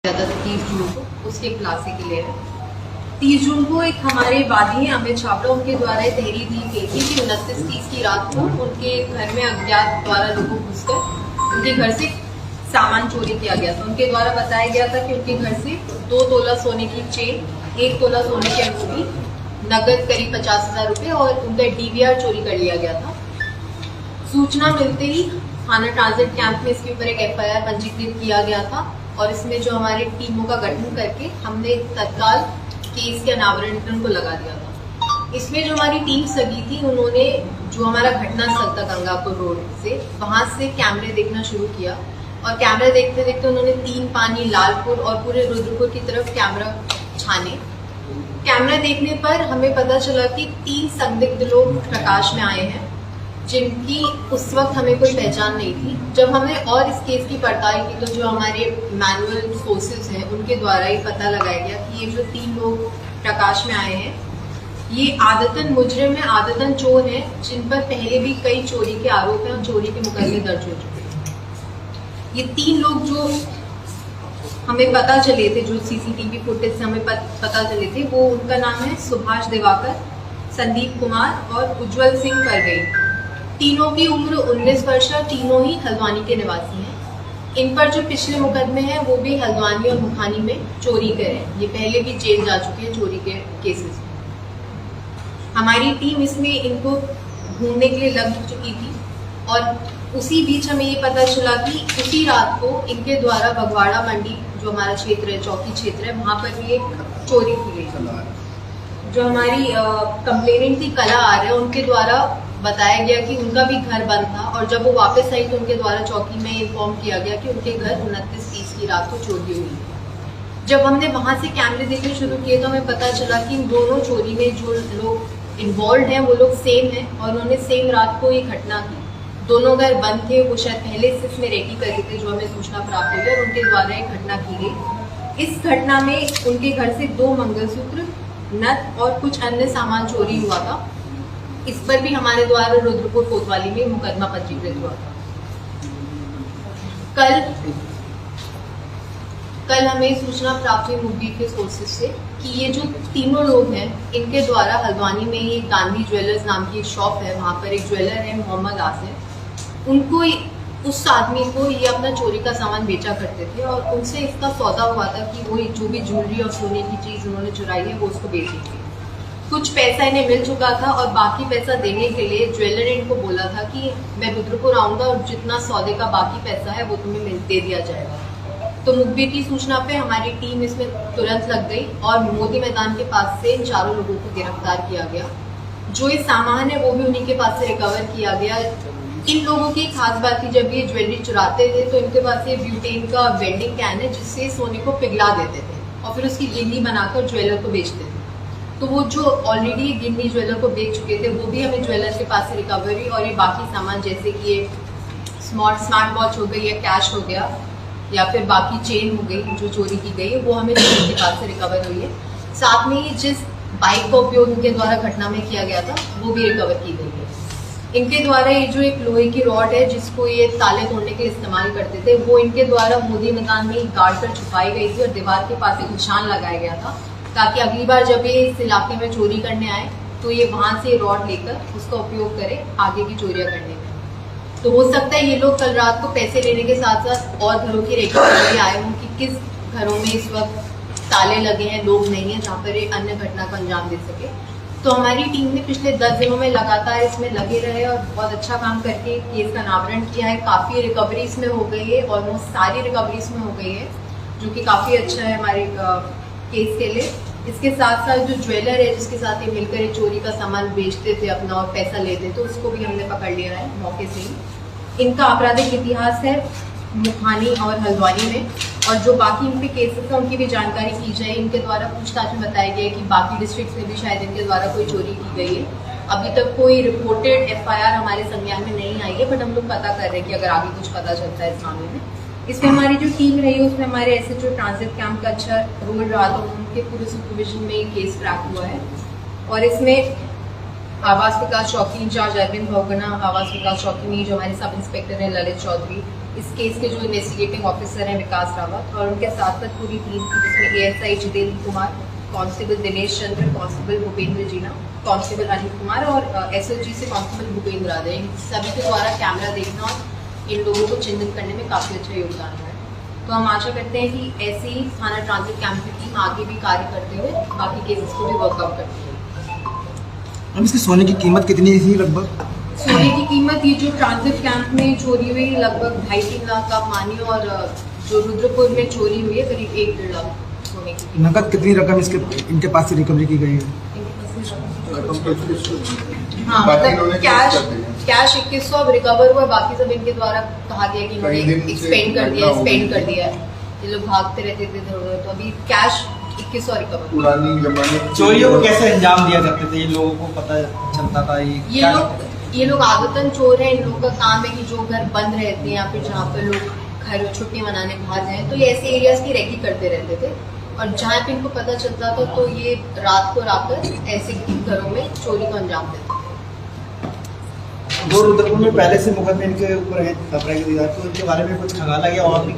था 30 जून को, उसके खुलासे के लिए है। 30 जून को एक हमारे वादी हैं अमित छाबड़ा, उनके द्वारा तहरीर दी गई थी कि 29-30 की रात को उनके घर में अज्ञात द्वारा लोगों घुसकर उनके घर से सामान चोरी किया गया था। उनके द्वारा बताया गया था कि उनके घर से 2 तोला सोने की चेन, 1 तोला सोने की अंगूठी, नगद करीब 50,000 रुपये और उनका DVR चोरी कर लिया गया था। सूचना मिलते ही थाना ट्रांजिट कैंप में इसके ऊपर एक FIR पंजीकृत किया गया था और इसमें जो हमारे टीमों का गठन करके हमने तत्काल केस के अनावरण को लगा दिया था। इसमें जो हमारी टीम सगी थी, उन्होंने जो हमारा घटनास्थल था गंगापुर रोड से, वहां से कैमरे देखना शुरू किया और कैमरे देखते देखते उन्होंने 3 पानी, लालपुर और पूरे रुद्रपुर की तरफ कैमरा छाने। कैमरा देखने पर हमें पता चला कि 3 संदिग्ध लोग प्रकाश में आए हैं, जिनकी उस वक्त हमें कोई पहचान नहीं थी। जब हमने और इस केस की पड़ताल की तो जो हमारे मैनुअल सोर्सेज हैं उनके द्वारा ये पता लगाया गया कि ये जो 3 लोग प्रकाश में आए हैं, ये आदतन मुजरिम है, आदतन चोर हैं, जिन पर पहले भी कई चोरी के आरोप हैं और चोरी के मुकदमे दर्ज हो चुके हैं। ये 3 लोग जो हमें पता चले थे, जो CCTV फुटेज से हमें पता चले थे, वो उनका नाम है सुभाष दिवाकर, संदीप कुमार और उज्जवल सिंह करगई। तीनों की उम्र 19 वर्ष है, तीनों ही हल्द्वानी के निवासी हैं। इन पर जो पिछले मुकदमे हैं वो भी हल्द्वानी और मुखानी में चोरी के हैं। ये पहले भी जेल जा चुके हैं चोरी के केसेस में। हमारी टीम इसमें इनको ढूंढने के लिए लग चुकी थी और उसी बीच हमें ये पता चला कि उसी रात को इनके द्वारा बगवाड़ा मंडी, जो हमारा क्षेत्र है, चौकी क्षेत्र है, वहाँ पर भी एक चोरी की गई। जो हमारी कंप्लेनेंट थी कला आर्य, उनके द्वारा बताया गया कि उनका भी घर बंद था और जब वो वापस आई तो उनके द्वारा चौकी में इन्फॉर्म किया गया कि उनके घर 29-30 की रात को चोरी हुई। जब हमने वहां से कैमरे देखने शुरू किए तो हमें पता चला कि इन दोनों चोरी में जो लोग इन्वॉल्व हैं वो लोग सेम हैं और उन्होंने सेम रात को ये घटना की। दोनों घर बंद थे, वो शायद पहले से इसमें रेकी कर रहे थे, जो हमें सूचना प्राप्त हुई और उनके द्वारा एक घटना की गई। इस घटना में उनके घर से 2 मंगलसूत्र, नथ और कुछ अन्य सामान चोरी हुआ था। इस पर भी हमारे द्वारा रुद्रपुर कोतवाली में मुकदमा पंजीकृत हुआ था। कल हमें सूचना प्राप्त हुई मुखबिर के सोर्सेज से कि ये जो तीनों लोग हैं, इनके द्वारा हल्द्वानी में ये गांधी ज्वेलर्स नाम की एक शॉप है, वहाँ पर एक ज्वेलर है मोहम्मद आसिफ, उनको उस आदमी को ये अपना चोरी का सामान बेचा करते थे और उनसे इसका सौदा हुआ था कि वो जो भी ज्वेलरी और सोने की चीज़ उन्होंने चुराई है वो उसको बेचेंगे। कुछ पैसा इन्हें मिल चुका था और बाकी पैसा देने के लिए ज्वेलर ने इनको बोला था कि मैं रुद्रपुर आऊँगा और जितना सौदे का बाकी पैसा है वो तुम्हें दे दिया जाएगा। तो मुखबिर की सूचना पे हमारी टीम इसमें तुरंत लग गई और मोदी मैदान के पास से इन 4 लोगों को गिरफ्तार किया गया। जो ये सामान है वो भी उन्हीं के पास से रिकवर किया गया। इन लोगों की खास बात थी, जब ये ज्वेलरी चुराते थे तो इनके पास ये ब्यूटेन का वेल्डिंग कैन है, जिससे सोने को पिघला देते थे और फिर उसकी गिन्नी बनाकर ज्वेलर को बेचते थे। तो वो जो ऑलरेडी गिन्नी ज्वेलर को बेच चुके थे वो भी हमें ज्वेलर के पास से रिकवरी, और ये बाकी सामान जैसे कि ये स्मार्ट वॉच हो गई या कैश हो गया या फिर बाकी चेन हो गई जो चोरी की गई है, वो हमें ज्वेलर के पास से रिकवर हुई है। साथ में ही जिस बाइक का उपयोग इनके द्वारा घटना में किया गया था वो भी रिकवर की गई है। इनके द्वारा ये जो एक लोहे की रॉड है जिसको ये ताले तोड़ने के लिए इस्तेमाल करते थे, वो इनके द्वारा मोदी मैदान में गाड़ कर छुपाई गई थी और दीवार के पास एक निशान लगाया गया था, ताकि अगली बार जब ये इस इलाके में चोरी करने आए तो ये वहां से रॉड लेकर उसका उपयोग करें आगे की चोरियां करने में। तो हो सकता है ये लोग कल रात को पैसे लेने के साथ साथ और घरों की रेकी करने के आए हों कि किस घरों में इस वक्त ताले लगे हैं, लोग नहीं है, जहाँ पर ये अन्य घटना को अंजाम दे सके। तो हमारी टीम ने पिछले 10 दिनों में लगातार इसमें लगे रहे और बहुत अच्छा काम करके केस का अनावरण किया है। काफ़ी रिकवरी इसमें हो गई है, ऑलमोस्ट सारी रिकवरी इसमें हो गई है, जो कि काफ़ी अच्छा है हमारे केस के लिए। इसके साथ साथ जो ज्वेलर है जिसके साथ ये मिलकर ये चोरी का सामान बेचते थे अपना और पैसा लेते थे, उसको भी हमने पकड़ लिया है मौके से ही। इनका आपराधिक इतिहास है मुखानी और हल्द्वानी में, और जो बाकी इन पे केसेस हैं उनकी भी जानकारी की जाए। इनके द्वारा पूछताछ में बताया गया है कि बाकी डिस्ट्रिक्ट में भी शायद इनके द्वारा कोई चोरी की गई है। अभी तक कोई रिपोर्टेड FIR हमारे संज्ञान में नहीं आई है, बट हम लोग पता कर रहे हैं कि अगर आगे कुछ पता चलता है इस मामले में। इसमें हमारी जो टीम रही है उसमें हमारे SHO ट्रांजिट कैंप का अच्छा रोल रहा, तो उनके पूरे सुपरविजन में ये केस क्रैक हुआ है। और इसमें आवास विकास चौकी इंचार्ज अरविंद भौगना, आवास विकास चौकी में जो हमारे सब इंस्पेक्टर हैं ललित चौधरी, इस केस के जो इन्वेस्टिगेटिंग ऑफिसर हैं विकास रावत और उनके साथ साथ पूरी टीम थी, जिसमें ASI Jitendra Kumar, constable Dinesh Chandra, constable Bhupendra जीना, कांस्टेबल अनिल कुमार और SOG से कांस्टेबल भूपेंद्र राधे, इन सभी के द्वारा कैमरा देखना और इन लोगों को चिन्हित करने में काफ़ी अच्छा योगदान है। तो हम आशा करते हैं कि ऐसे ही थाना ट्रांजिट कैंप की टीम आगे भी कार्य करते हुए बाकी केसेस को भी वर्कआउट करती है। अब इसकी सोने की कीमत कितनी थी लगभग? सोने की कीमत, ये जो ट्रांजिट कैंप में चोरी हुई लगभग 2.5-3 लाख आप मानिए, और जो रुद्रपुर में चोरी हुई है करीब 1-1.5 लाख सोने की कीमत। नकद कितनी रकम इनके पास से रिकवरी की गई है? हाँ, मतलब कैश 2100 रिकवर हुआ, बाकी सब इनके द्वारा कहा गया कि इन्होंने स्पेंड कर दिया है। ये लोग भागते रहते थे इधर उधर, तो अभी कैश 2100 रिकवर। पुरानी जमाने चोरियों को कैसे अंजाम दिया करते थे, ये लोगों को पता चलता था? ये लोग आदतन चोर हैं। इन लोगों का काम है कि जो घर बंद रहते हैं या फिर जहाँ पर लोग घर छुट्टी मनाने बाहर जाएं, तो ये ऐसे एरियाज की रेकी करते रहते थे, और जहाँ पे इनको पता चलता था तो ये रात को आकर ऐसे घरों में चोरी को अंजाम देते थे। वो रुद्रपुर में पहले से मुकदमे इनके ऊपर है खतरे के दीदार, तो इनके बारे में कुछ खंगाला गया और भी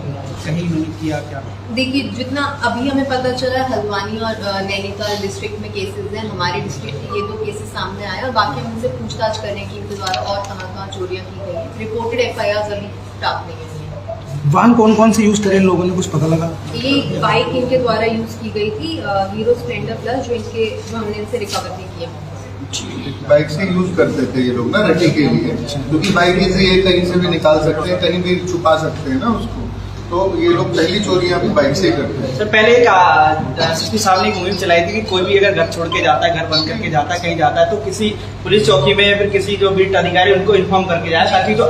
कहीं इन्होंने किया क्या? देखिए, जितना अभी हमें पता चला है हल्द्वानी और नैनीताल डिस्ट्रिक्ट में केसेस हैं, हमारे डिस्ट्रिक्ट के ये 2 केसेस सामने आए और बाकी हम उनसे पूछताछ करने की इनके द्वारा और कहाँ चोरियाँ की गई हैं। रिपोर्टेड FIRs अभी प्राप्त नहीं हुई है। वाहन कौन कौन से यूज करे इन लोगों ने, कुछ पता लगा? ये बाइक इनके द्वारा यूज की गई थी, हीरो स्प्लेंडर प्लस, जो हमने इनसे रिकवर नहीं किया। बाइक से यूज करते थे ये लोग ना रटी के लिए, क्योंकि बाइक से कहीं से भी निकाल सकते हैं, कहीं भी छुपा सकते हैं ना उसको, तो ये लोग पहली चोरियां भी बाइक से ही करते हैं। सर, पहले एक SSP साहब ने एक मुहिम चलाई थी कि कोई भी अगर घर छोड़ के जाता है, घर बंद करके जाता है, कहीं जाता है, तो किसी पुलिस चौकी में या फिर किसी जो बीट अधिकारी उनको इन्फॉर्म करके जाए, ताकि जो